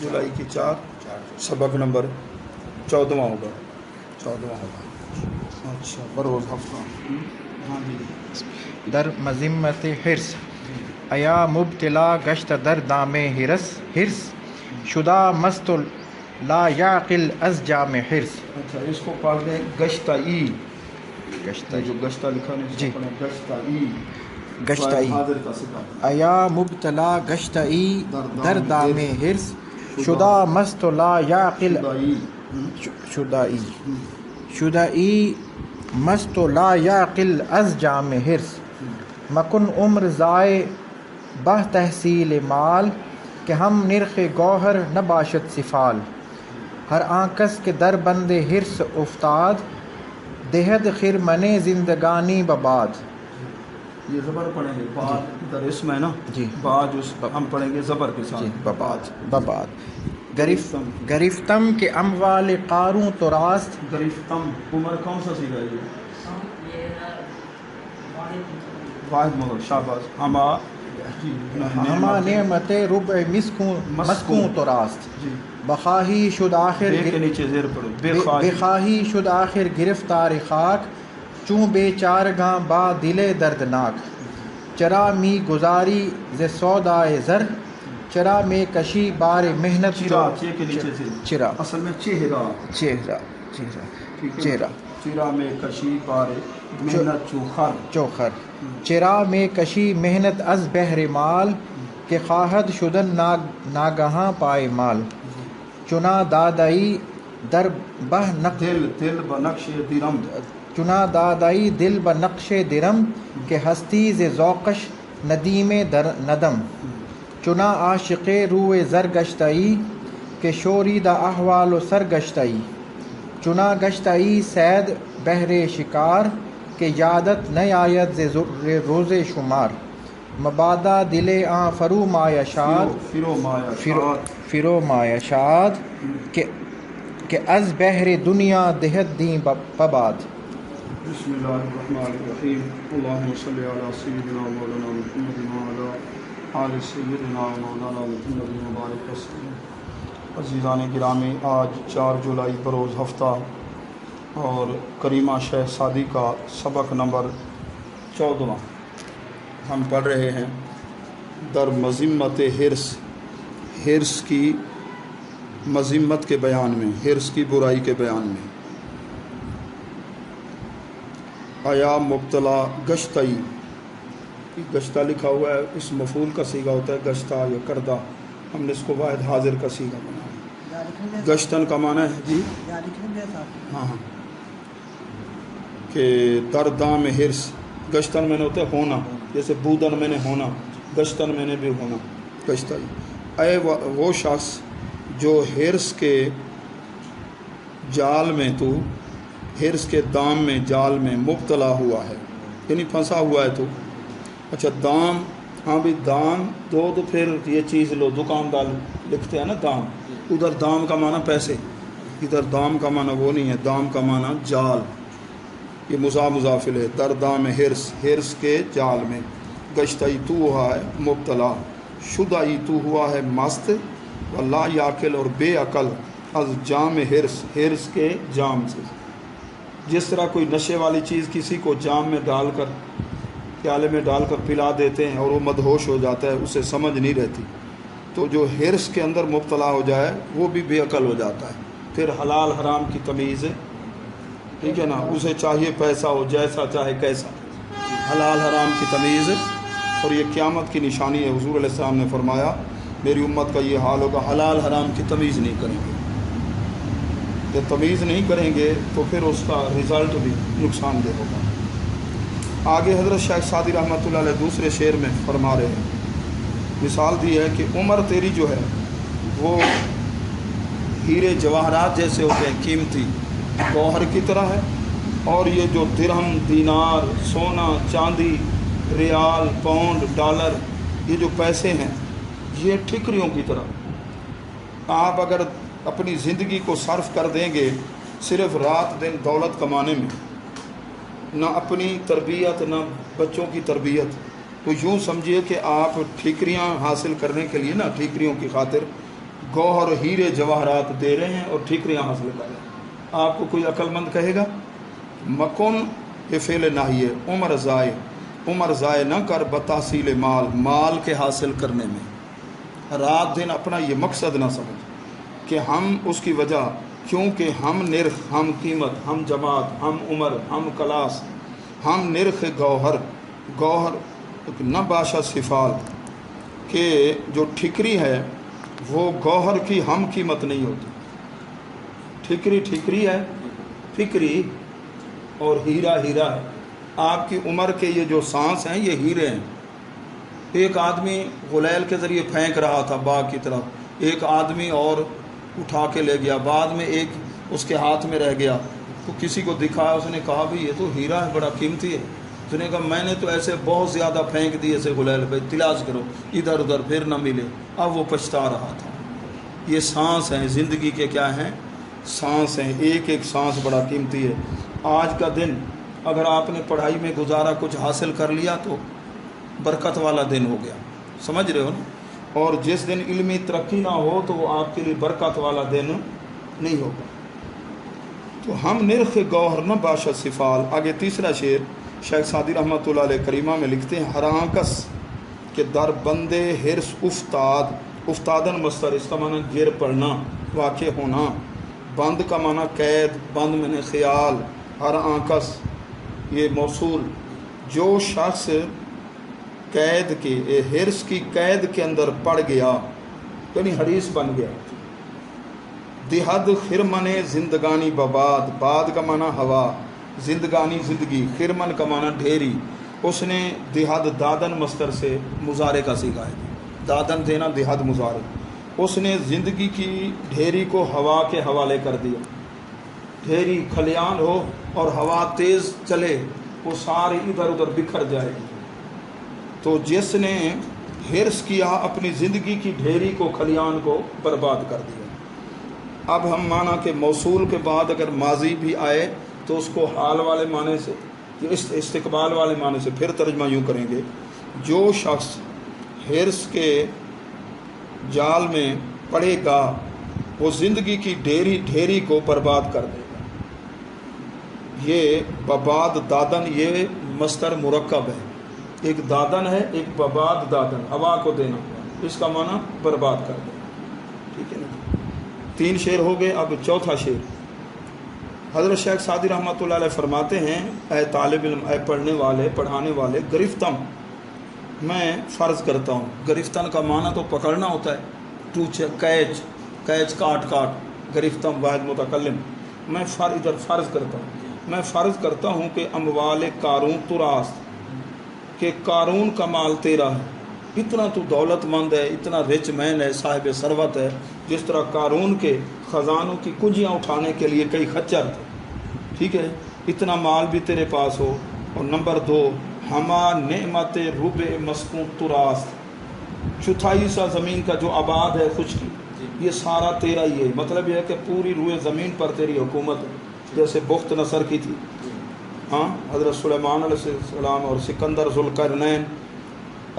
جولائی کی 4 سبق نمبر 14واں ہوگا 14واں ہوگا. اچھا بروز ہفتہ. ہاں جی. در مذمت حرص ایا مبتلا گشت در دام حرص شدہ مست لا یعقل از جام حرص. اچھا اس کو پڑھ دیں گشتائی. گشتائی جو گشتہ لکھا نہیں جی گشتائی. گشتائی حاضر کا صفہ. ایا مبتلا گشتائی در دام حرص شدہ مست لا یعقل شدائی شدائی مست لا یعقل از جام حرص مکن عمر ضائع بہ تحصیل مال کہ ہم نرخ گوہر نہ باشد سفال ہر آنکس کے در بند حرص افتاد دہد خرمن زندگانی بباد. یہ زبر پڑھیں گے بعد در اسم ہے نا جی بعد اس ہم پڑھیں گے زبر کے ساتھ. جی بباد بباد گرفتم کے اموال قاروں تو راست. گرفتم عمر کون سا سیگا یہ واحد مگر شاباز ہما ہما نعمت ربع مسکوں تو راست جی بخواہی شد آخر بے کے نیچے زیر پڑھو بخواہی شد آخر گرفتار خاک چوں بے چارگاں با دل دردناک چرا می گزاری ز سودائے زر چرا میں کشی بار محنت چرا چے کے نیچے سے چرا اصل میں چہرہ چہرہ چہرہ چرا میں کشی بار محنت چوخر چوخر چرا میں کشی محنت از بہر مال کہ خواہد شدن ناگہاں پائے مال چنا دادائی در بہ دل بنقش درم چنا دادائی دل بنقش درم کہ ہستی ز ذوقش ندیم ندم چنا عاشق روئے زرگشتائی کہ شوری دا احوال و سرگشتائی چنا گشتائی سید بہر شکار کہ یادت نہ آید ز روز شمار مبادا دل آں فرو مایا شاد فرو مایا شاد کہ از بحر دنیا دہت دیں پباد. بسم اللہ الرحمن الرحیم. اللہم صلی علی سیدنا مولانا محمد وعلی آل سیدنا مولانا محمد مبارک وسلم. عزیزان گرامی آج 4 جولائی بروز ہفتہ اور کریمہ شہزادی کا سبق نمبر 14واں ہم پڑھ رہے ہیں. در مذمت حرص کی مذمت کے بیان میں حرص کی برائی کے بیان میں. آیا مبتلا گشتائی گشتہ لکھا ہوا ہے اس مفعول کا صیغہ ہوتا ہے گشتہ یا کردہ ہم نے اس کو واحد حاضر کا صیغہ بنایا. گشتن کا معنی ہے جی ہاں کہ در دام حرص گشتن میں نے ہوتا ہے ہونا جیسے بودن میں نے ہونا گشتن میں نے بھی ہونا گشتائی. اے وہ شخص جو حرص کے جال میں تو حرص کے دام میں جال میں مبتلا ہوا ہے یعنی پھنسا ہوا ہے تو. اچھا دام ہاں بھی دام دو تو پھر یہ چیز لو دکاندار لکھتے ہیں نا دام ادھر دام کا معنی پیسے ادھر دام کا معنی وہ نہیں ہے دام کا معنی جال یہ مضافل ہے. در دام حرص کے جال میں گشتائی تو ہوا ہے مبتلا شدائی تو ہوا ہے مست و لا یاکل اور بے عقل از جام حرص کے جام سے. جس طرح کوئی نشے والی چیز کسی کو جام میں ڈال کر پیالے میں ڈال کر پلا دیتے ہیں اور وہ مدہوش ہو جاتا ہے اسے سمجھ نہیں رہتی تو جو حرص کے اندر مبتلا ہو جائے وہ بھی بے عقل ہو جاتا ہے. پھر حلال حرام کی تمیز ٹھیک ہے نا اسے چاہیے پیسہ ہو جیسا چاہے کیسا حلال حرام کی تمیز. اور یہ قیامت کی نشانی ہے. حضور علیہ السلام نے فرمایا میری امت کا یہ حال ہوگا حلال حرام کی تمیز نہیں کریں گے. جب تمیز نہیں کریں گے تو پھر اس کا رزلٹ بھی نقصان دہ ہوگا. آگے حضرت شیخ سعدی رحمۃ اللہ علیہ دوسرے شعر میں فرما رہے ہیں مثال دی ہے کہ عمر تیری جو ہے وہ ہیرے جواہرات جیسے ہوتے ہیں قیمتی گوہر کی طرح ہے اور یہ جو درہم دینار سونا چاندی ریال پاؤنڈ ڈالر یہ جو پیسے ہیں یہ ٹھکریوں کی طرح. آپ اگر اپنی زندگی کو صرف کر دیں گے صرف رات دن دولت کمانے میں نہ اپنی تربیت نہ بچوں کی تربیت تو یوں سمجھیے کہ آپ ٹھیکریاں حاصل کرنے کے لیے نا ٹھیکریوں کی خاطر گوہر ہیرے جواہرات دے رہے ہیں اور ٹھیکریاں حاصل کر رہے ہیں. آپ کو کوئی عقل مند کہے گا؟ مکن یہ فعل ناہی ہے. عمر ضائع نہ کر بتحصیل مال کے حاصل کرنے میں. رات دن اپنا یہ مقصد نہ سمجھ کہ ہم اس کی وجہ، کیونکہ ہم نرخ، ہم قیمت، ہم جماعت، ہم عمر، ہم کلاس، ہم نرخ گوہر نہ باشا صفال، کہ جو ٹھکری ہے وہ گوہر کی ہم قیمت نہیں ہوتی. ٹھکری ہے فکری، اور ہیرا ہے. آپ کی عمر کے یہ جو سانس ہیں یہ ہیرے ہیں. ایک آدمی غلیل کے ذریعے پھینک رہا تھا باغ کی طرف، ایک آدمی اور اٹھا کے لے گیا، بعد میں ایک اس کے ہاتھ میں رہ گیا تو کسی کو دکھایا، اس نے کہا بھئی یہ تو ہیرا ہے، بڑا قیمتی ہے. اس نے کہا میں نے تو ایسے بہت زیادہ پھینک دیے سے غلیل، بھائی تلاش کرو ادھر ادھر پھر نہ ملے. اب وہ پچھتا رہا تھا. یہ سانس ہیں زندگی کے، کیا ہیں؟ سانس ہیں. ایک ایک سانس بڑا قیمتی ہے. آج کا دن اگر آپ نے پڑھائی میں گزارا، کچھ حاصل کر لیا تو برکت والا دن ہو گیا، سمجھ رہے ہو نا. اور جس دن علمی ترقی نہ ہو تو وہ آپ کے لیے برکت والا دن نہیں ہوگا. تو ہم نرخ گوہر نہ باشد صفال. آگے تیسرا شعر شیخ سعدی رحمۃ اللہ علیہ کریمہ میں لکھتے ہیں، ہرانکس کہ در بندے ہرس افتادن مصدر، اس کا معنی گر پڑنا، واقع ہونا. بند کا معنی قید، بند میں نے خیال. ہر آنکس یہ موصول، جو شخص قید کے ہرس کی قید کے اندر پڑ گیا یعنی حریص بن گیا. دہد خرمن زندگانی بباد، باد کا معنی ہوا، زندگانی زندگی، خرمن کا معنی ڈھیری. اس نے دہد دادن مصدر سے مضارع کا صیغہ ہے، دادن دینا دہد مضارع. اس نے زندگی کی ڈھیری کو ہوا کے حوالے کر دیا. ڈھیری کھلیان ہو اور ہوا تیز چلے وہ ساری ادھر ادھر بکھر جائے گی. تو جس نے حرص کیا اپنی زندگی کی ڈھیری کو، کھلیان کو برباد کر دیا. اب ہم مانا کہ موصول کے بعد اگر ماضی بھی آئے تو اس کو حال والے معنی سے، استقبال والے معنی سے پھر ترجمہ یوں کریں گے، جو شخص حرص کے جال میں پڑے گا وہ زندگی کی ڈھیری کو برباد کر دے گا. یہ بباد دادن یہ مصدر مرکب ہے، ایک دادن ہے، ایک بباد دادن، ہوا کو دینا، اس کا معنی برباد کر دے. ٹھیک ہے نا. 3 شعر ہو گئے. اب چوتھا شعر حضرت شیخ سعدی رحمۃ اللہ علیہ فرماتے ہیں، اے طالب علم، اے پڑھنے والے، پڑھانے والے، گرفتم میں فرض کرتا ہوں. گرفتن کا معنی تو پکڑنا ہوتا ہے، ٹوچ کیچ کاٹ، گرفتم واحد متکلم. میں ادھر فرض کرتا ہوں، میں فرض کرتا ہوں کہ اموال قارون تراست، کہ قارون کا مال تیرا ہے. اتنا تو دولت مند ہے، اتنا رچ مین ہے، صاحب ثروت ہے، جس طرح قارون کے خزانوں کی کنجیاں اٹھانے کے لیے کئی خچر تھے. ٹھیک ہے، اتنا مال بھی تیرے پاس ہو. اور نمبر 2، ہما نعمت رب مسکون تراست، چوتھائی سا زمین کا جو آباد ہے، خشکی، یہ سارا تیرا ہی ہے. مطلب یہ ہے کہ پوری روئے زمین پر تیری حکومت ہے، جیسے بخت نصر کی تھی. ہاں، حضرت سلیمان علیہ السلام اور سکندر ذوالقرنین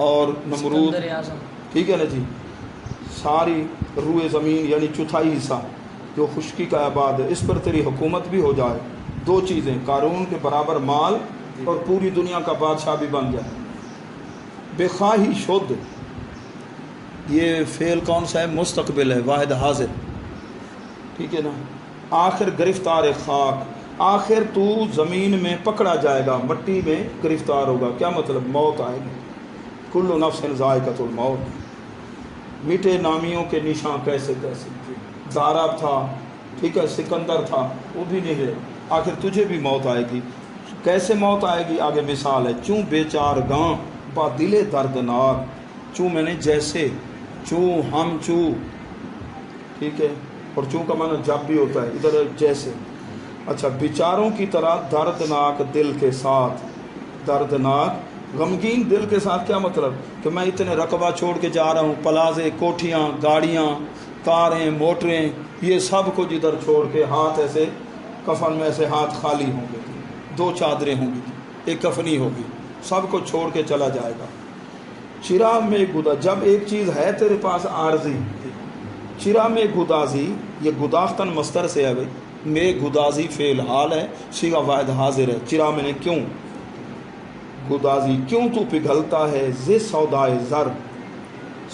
اور نمرود، ٹھیک ہے نا جی. ساری روئے زمین یعنی چوتھائی حصہ جو خشکی کا آباد ہے، اس پر تیری حکومت بھی ہو جائے. 2 چیزیں، قارون کے برابر مال اور پوری دنیا کا بادشاہ بھی بن جائے. بے خواہی شد، یہ فعل کون سا ہے؟ مستقبل ہے، واحد حاضر. ٹھیک ہے نا. آخر گرفتار خاک، آخر تو زمین میں پکڑا جائے گا، مٹی میں گرفتار ہوگا. کیا مطلب؟ موت آئے گی. کل نفس ذائقۃ الموت. میٹھے نامیوں کے نشاں کیسے داراب تھا، ٹھیک ہے، سکندر تھا، وہ بھی نہیں ہے. آخر تجھے بھی موت آئے گی. کیسے موت آئے گی؟ آگے مثال ہے، چوں بے چار گاں با دل دردناک. چوں میں نے جیسے، چوں ہم چوں، ٹھیک ہے، اور چوں کا معنی جب بھی ہوتا ہے، ادھر جیسے. اچھا، بیچاروں کی طرح دردناک دل کے ساتھ، دردناک غمگین دل کے ساتھ. کیا مطلب؟ کہ میں اتنے رقبہ چھوڑ کے جا رہا ہوں، پلازے، کوٹھیاں، گاڑیاں، کاریں، موٹریں، یہ سب کچھ ادھر چھوڑ کے، ہاتھ ایسے کفن میں ایسے ہاتھ خالی ہوں گے، 2 چادریں ہوں گی، ایک کفنی ہوگی، سب کو چھوڑ کے چلا جائے گا. چراغ میں گدا، جب ایک چیز ہے تیرے پاس عارضی چرا میں گدازی، یہ گداختن مصدر سے ہے بھائی، میں گدازی فعل حال ہے، صیغہ واحد حاضر ہے، چرا میں نے کیوں گدازی، کیوں تو پگھلتا ہے ز سودائے زر،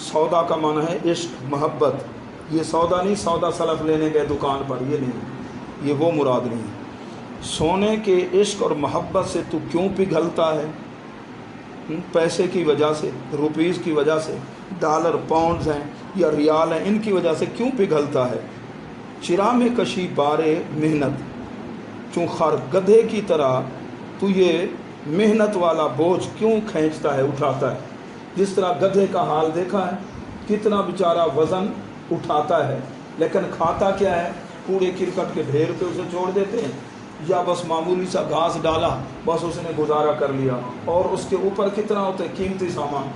سودا کا معنی ہے عشق محبت، یہ سودا نہیں سودا سلف لینے گئے دکان پر، یہ نہیں، یہ وہ مراد نہیں، سونے کے عشق اور محبت سے تو کیوں پگھلتا ہے، پیسے کی وجہ سے، روپیز کی وجہ سے، ڈالر پاؤنڈز ہیں یا ریال ہیں، ان کی وجہ سے کیوں پگھلتا ہے، چرا میں کشی بارے محنت، چوں خر گدھے کی طرح تو یہ محنت والا بوجھ کیوں کھینچتا ہے اٹھاتا ہے، جس طرح گدھے کا حال دیکھا ہے کتنا بیچارہ وزن اٹھاتا ہے، لیکن کھاتا کیا ہے، کوڑے کرکٹ کے ڈھیر پہ اسے چھوڑ دیتے ہیں، یا بس معمولی سا گھاس ڈالا بس اس نے گزارا کر لیا، اور اس کے اوپر کتنا ہوتا ہے قیمتی سامان۔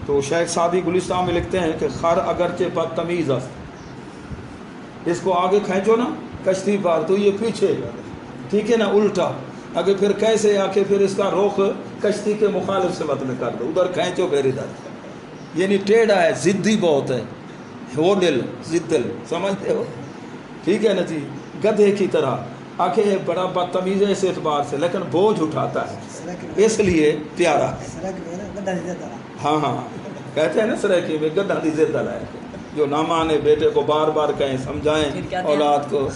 تو شیخ سعدی گلستان میں لکھتے ہیں کہ خر اگرچہ بدتمیز است، اس کو آگے کھینچو نا کشتی پر تو یہ پیچھے، ٹھیک ہے نا، الٹا، اگر پھر کیسے آ کے پھر اس کا رخ کشتی کے مخالف سمت میں کر دو، ادھر کھینچو پھر ادھر، یعنی ٹیڑھا ہے، ضدی بہت ہے، وہ دل ضد دل، سمجھتے ہو، ٹھیک ہے نا جی، گدھے کی طرح آخر بڑا بدتمیز ہے اس اعتبار سے، لیکن بوجھ اٹھاتا ہے اس لیے پیارا، ہاں ہاں کہتے ہیں نا سرائکی میں گدھا دی ضد ہے، جو نہ مانے بیٹے کو بار بار کہیں سمجھائیں اولاد کو،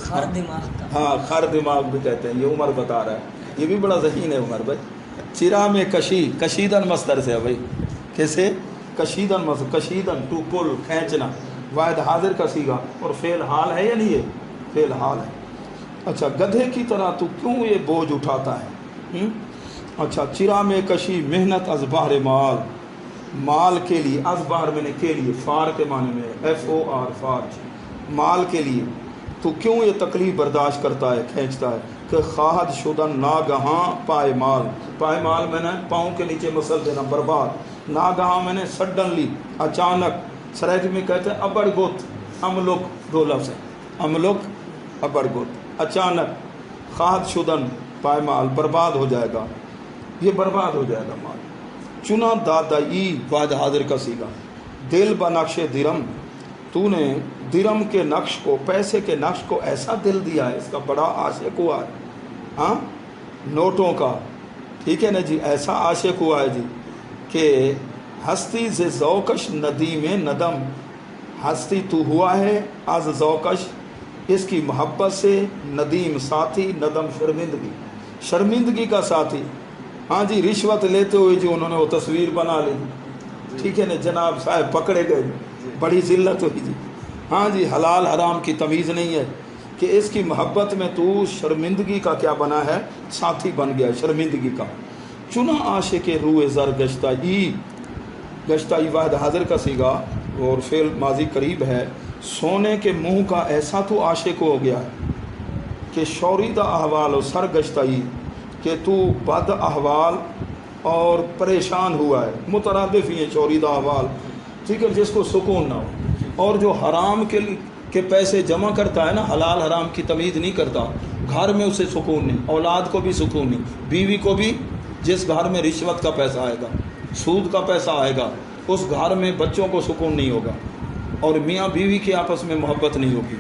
ہاں خر دماغ بھی کہتے ہیں، یہ عمر بتا رہا ہے، یہ بھی بڑا ذہین ہے عمر بھائی۔ چرا میں کشی، کشیدن مصدر سے ہے بھائی، کیسے کشیدن مصدر، کشیدن ٹو پل، کھینچنا، واحد حاضر کا صیغہ، اور فعل حال ہے یا نہیں ہے، فعل حال ہے۔ اچھا گدھے کی طرح تو کیوں یہ بوجھ اٹھاتا ہے، اچھا چرا میں کشی محنت از بہر مال، مال کے لیے، از بہر میں نے کے لیے، فار کے معنی میں ایف او آر، فار، مال کے لیے تو کیوں یہ تکلیف برداشت کرتا ہے، کھینچتا ہے، کہ خواہد شدن ناگہاں پائے مال، پائے مال میں نے پاؤں کے نیچے مسل دینا، برباد، ناگہاں میں نے سڈنلی، اچانک، سرائکی میں کہتے ہیں ابڑ گت، املک دو لفظ ہے، املک ابڑ گت، اچانک، خواہد شدن پائے مال، برباد ہو جائے گا، یہ برباد ہو جائے گا مال، چنا دادائی، واحد حاضر کا صیغہ، دل بنقش درم، تو نے درم کے نقش کو، پیسے کے نقش کو ایسا دل دیا ہے، اس کا بڑا عاشق ہوا ہے، ہاں نوٹوں کا، ٹھیک ہے نا جی، ایسا عاشق ہوا ہے جی کہ ہستی سے ذوقش ندیم ندم، ہستی تو ہوا ہے از ذوقش، اس کی محبت سے، ندیم ساتھی، ندم شرمندگی، شرمندگی کا ساتھی، ہاں جی، رشوت لیتے ہوئے جی انہوں نے وہ تصویر بنا لی، ٹھیک ہے نا جناب صاحب، پکڑے گئے، بڑی ذلت ہوئی جی، ہاں جی، حلال حرام کی تمیز نہیں ہے، کہ اس کی محبت میں تو شرمندگی کا کیا بنا ہے، ساتھی بن گیا شرمندگی کا، چنا عاشق روئے زر گشتائی، گشتائی واحد حاضر کا صیغہ اور فعل ماضی قریب ہے، سونے کے منہ کا ایسا تو عاشق ہو گیا ہے کہ شوریدہ احوال و سر گشتائی، کہ تو بد احوال اور پریشان ہوا ہے، مترادف ہی ہیں شوریدہ احوال، ٹھیک ہے، جس کو سکون نہ ہو، اور جو حرام کے پیسے جمع کرتا ہے نا، حلال حرام کی تمیز نہیں کرتا، گھر میں اسے سکون نہیں، اولاد کو بھی سکون نہیں، بیوی کو بھی، جس گھر میں رشوت کا پیسہ آئے گا، سود کا پیسہ آئے گا، اس گھر میں بچوں کو سکون نہیں ہوگا، اور میاں بیوی کے آپس میں محبت نہیں ہوگی،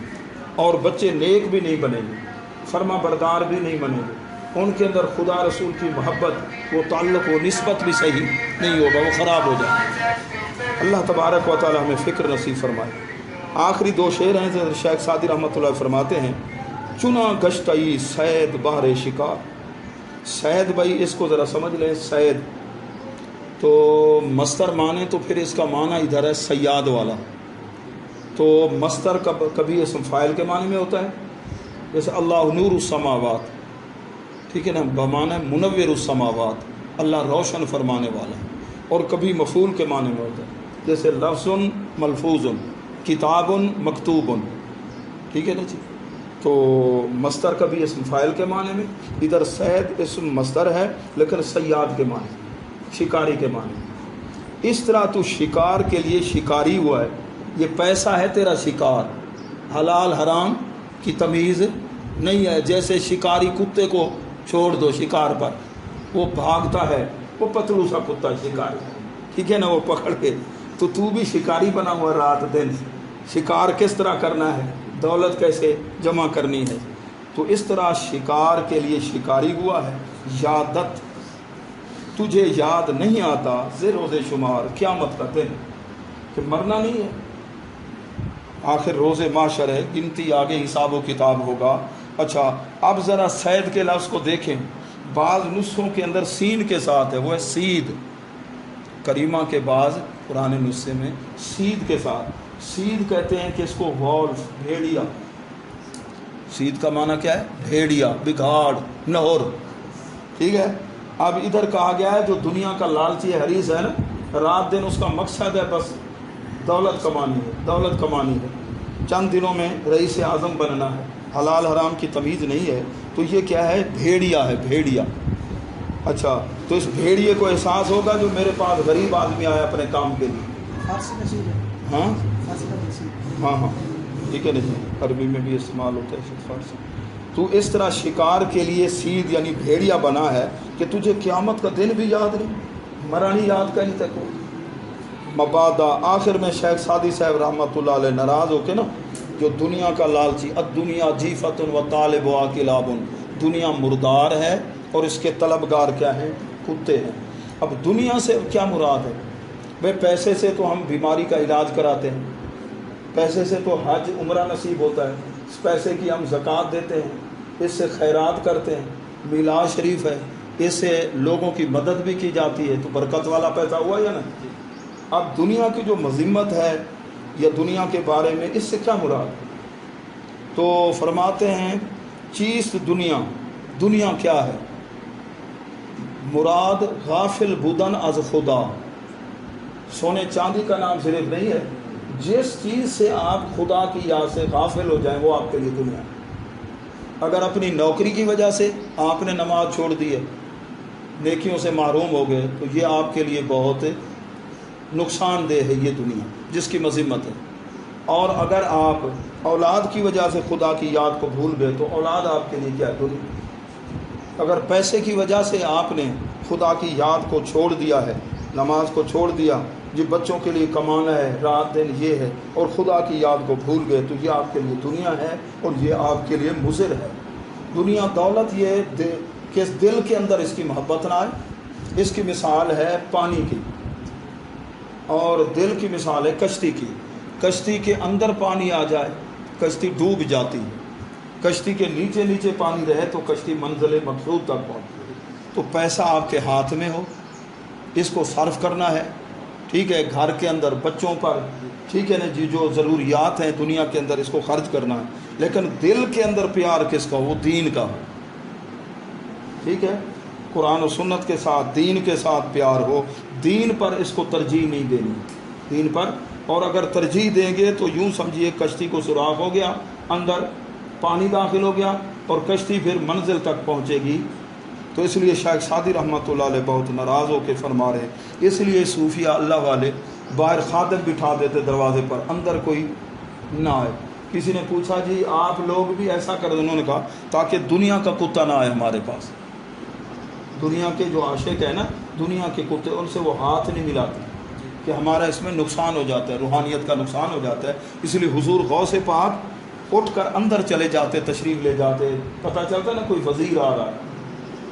اور بچے نیک بھی نہیں بنیں گے، فرما بردار بھی نہیں بنیں گے، ان کے اندر خدا رسول کی محبت، وہ تعلق، وہ نسبت بھی صحیح نہیں ہوگا، وہ خراب ہو جائے۔ اللہ تبارک و تعالی ہمیں فکر نصیب فرمائے۔ آخری دو شعر ہیں جو شیخ سعدی رحمۃ اللہ فرماتے ہیں، چنا گشتئی سید بہر شکار، سید بھائی اس کو ذرا سمجھ لیں، سید تو مصدر مانے تو پھر اس کا معنی ادھر ہے سیاد والا، تو مصدر کبھی اسم فاعل کے معنی میں ہوتا ہے، جیسے اللہ نور السماوات، ٹھیک ہے نا، بمعنی منور السماوات، اللہ روشن فرمانے والا، اور کبھی مفعول کے معنی میں ہوتا ہے، جیسے لفظ ملفوظ، کتاب مکتوب، ٹھیک ہے نا جی، تو مصدر کبھی اسم فاعل کے معنی میں، ادھر سید اسم مصدر ہے لیکن سیاد کے معنی، شکاری کے معنی، اس طرح تو شکار کے لیے شکاری ہوا ہے، یہ پیسہ ہے تیرا شکار، حلال حرام کی تمیز نہیں ہے، جیسے شکاری کتے کو چھوڑ دو شکار پر، وہ بھاگتا ہے، وہ پتلو سا کتا شکاری، ٹھیک ہے نا، وہ پکڑ کے، تو بھی شکاری بنا ہوا رات دن، شکار کس طرح کرنا ہے، دولت کیسے جمع کرنی ہے، تو اس طرح شکار کے لیے شکاری ہوا ہے۔ یادت تجھے یاد نہیں آتا روز شمار، قیامت کا دن کہ مرنا نہیں ہے، آخر روز معاشر ہے، گنتی آگے حساب و کتاب ہوگا۔ اچھا اب ذرا سید کے لفظ کو دیکھیں، بعض نسخوں کے اندر سین کے ساتھ ہے، وہ ہے سید، کریمہ کے بعض پرانے نسخے میں سید کے ساتھ، سید کہتے ہیں کہ اس کو وولف، بھیڑیا، سید کا معنی کیا ہے؟ بھیڑیا، بگھاڑ، نہر، ٹھیک ہے۔ اب ادھر کہا گیا ہے جو دنیا کا لالچی حریص ہے نا، رات دن اس کا مقصد ہے بس دولت کمانی ہے، دولت کمانی ہے، چند دنوں میں رئیس اعظم بننا ہے، حلال حرام کی تمیز نہیں ہے، تو یہ کیا ہے؟ بھیڑیا ہے، بھیڑیا۔ اچھا تو اس بھیڑیے کو احساس ہوگا جو میرے پاس غریب آدمی آیا اپنے کام کے لیے، ہاں ہاں ہاں ٹھیک ہے نا جی، عربی میں بھی استعمال ہوتا ہے فارسی۔ تو اس طرح شکار کے لیے سید یعنی بھیڑیا بنا ہے کہ تجھے قیامت کا دن بھی یاد نہیں، مرانی یاد کا نہیں تک ہو۔ مبادا آخر میں شیخ سعدی صاحب رحمۃ اللہ علیہ ناراض ہو کے نا، جو دنیا کا لالچی، الدنیا جیفت و طالب و کلاب، دنیا مردار ہے اور اس کے طلبگار کیا ہیں؟ کتے ہیں۔ اب دنیا سے کیا مراد ہے؟ بھائی پیسے سے تو ہم بیماری کا علاج کراتے ہیں، پیسے سے تو حج عمرہ نصیب ہوتا ہے، اس پیسے کی ہم زکوٰۃ دیتے ہیں، اس سے خیرات کرتے ہیں، میلاد شریف ہے، اس سے لوگوں کی مدد بھی کی جاتی ہے، تو برکت والا پیسہ ہوا یا نا۔ اب دنیا کی جو مذمت ہے یا دنیا کے بارے میں اس سے کیا مراد ہے؟ تو فرماتے ہیں چیز دنیا، دنیا کیا ہے؟ مراد غافل بودن از خدا، سونے چاندی کا نام صرف نہیں ہے، جس چیز سے آپ خدا کی یاد سے غافل ہو جائیں وہ آپ کے لیے دنیا ہے۔ اگر اپنی نوکری کی وجہ سے آپ نے نماز چھوڑ دی ہے، نیکیوں سے محروم ہو گئے، تو یہ آپ کے لیے بہت نقصان دہ ہے یہ دنیا جس کی مذمت ہے۔ اور اگر آپ اولاد کی وجہ سے خدا کی یاد کو بھول گئے تو اولاد آپ کے لیے کیا ہے؟ دنیا۔ اگر پیسے کی وجہ سے آپ نے خدا کی یاد کو چھوڑ دیا ہے، نماز کو چھوڑ دیا، جی بچوں کے لیے کمانا ہے، رات دن یہ ہے، اور خدا کی یاد کو بھول گئے، تو یہ آپ کے لیے دنیا ہے اور یہ آپ کے لیے مضر ہے۔ دنیا دولت یہ کہ دل کے اندر اس کی محبت نہ آئے، اس کی مثال ہے پانی کی، اور دل کی مثال ہے کشتی کی۔ کشتی کے اندر پانی آ جائے کشتی ڈوب جاتی ہے، کشتی کے نیچے نیچے پانی رہے تو کشتی منزل مقصود تک پہنچے۔ تو پیسہ آپ کے ہاتھ میں ہو، اس کو صرف کرنا ہے، ٹھیک ہے، گھر کے اندر بچوں پر، ٹھیک ہے نا جی، جو ضروریات ہیں دنیا کے اندر اس کو خرچ کرنا ہے، لیکن دل کے اندر پیار کس کا ہو؟ وہ دین کا ہو، ٹھیک ہے، قرآن و سنت کے ساتھ، دین کے ساتھ پیار ہو، دین پر اس کو ترجیح نہیں دینی، دین پر۔ اور اگر ترجیح دیں گے تو یوں سمجھیے کشتی کو سوراخ ہو گیا، اندر پانی داخل ہو گیا اور کشتی پھر منزل تک پہنچے گی۔ تو اس لیے شیخ سعدی رحمۃ اللہ علیہ بہت ناراض ہو کے فرما رہے، اس لیے صوفیہ اللہ والے باہر خادم بٹھا دیتے دروازے پر، اندر کوئی نہ آئے۔ کسی نے پوچھا جی آپ لوگ بھی ایسا کر دیں؟ انہوں نے کہا تاکہ دنیا کا کتا نہ آئے ہمارے پاس، دنیا کے جو عاشق ہیں نا، دنیا کے کتے، ان سے وہ ہاتھ نہیں ملاتے کہ ہمارا اس میں نقصان ہو جاتا ہے، روحانیت کا نقصان ہو جاتا ہے۔ اس لیے حضور غوث پاک اٹھ کر اندر چلے جاتے، تشریف لے جاتے، پتہ چلتا ہے نا کوئی وزیر آ رہا ہے،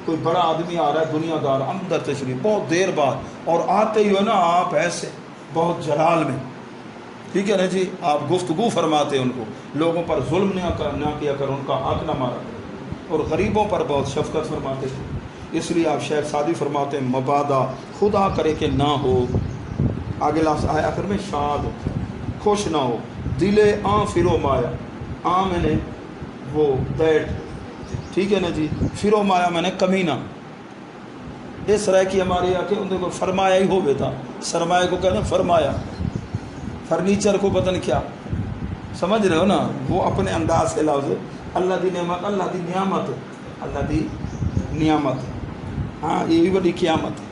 کوئی بڑا آدمی آ رہا ہے، دنیا دار، اندر تشریف بہت دیر بعد، اور آتے ہی ہو نا آپ ایسے بہت جلال میں، ٹھیک ہے نا جی، آپ گفتگو فرماتے ان کو، لوگوں پر ظلم نہ کیا کر، ان کا حق نہ مارا کر، اور غریبوں پر بہت شفقت فرماتے تھے۔ اس لیے آپ شیخ سعدی فرماتے ہیں مبادا خدا کرے کہ نہ ہو، آگے لفظ آئے آخر میں شاد، خوش نہ ہو، دل آں فرو مایا، آں میں نے وہ بیٹ، ٹھیک ہے نا جی، فرو مایا میں نے کمینہ، اس طرح کی ہمارے آ کے ان کو فرمایا ہی ہو بیتا، سرمایہ کو کہتے ہیں فرمایا، فرنیچر کو پتہ نہیں کیا، سمجھ رہے ہو نا، وہ اپنے انداز سے لفظ، اللہ دی نعمت، اللہ دی نعمت، اللہ دی نعمت، ہاں یہ بھی بڑی قیامت ہے۔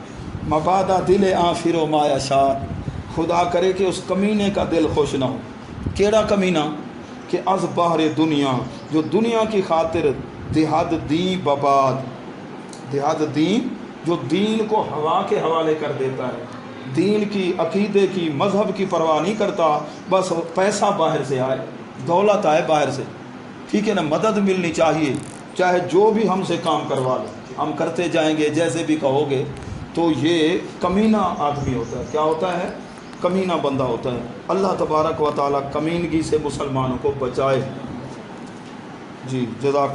مبادا دل آں فرو مایا شاد، خدا کرے کہ اس کمینے کا دل خوش نہ ہو۔ کیڑا کمینہ؟ کہ از بہر دنیا، جو دنیا کی خاطر دہاد دین بباد، دہاد دین جو دین کو ہوا کے حوالے کر دیتا ہے، دین کی، عقیدے کی، مذہب کی پرواہ نہیں کرتا، بس پیسہ باہر سے آئے، دولت آئے باہر سے، ٹھیک ہے نا، مدد ملنی چاہیے، چاہے جو بھی ہم سے کام کروا لیں ہم کرتے جائیں گے جیسے بھی کہو گے، تو یہ کمینہ آدمی ہوتا ہے۔ کیا ہوتا ہے؟ کمینہ بندہ ہوتا ہے۔ اللہ تبارک و تعالیٰ کمینگی سے مسلمانوں کو بچائے۔ جی جزاک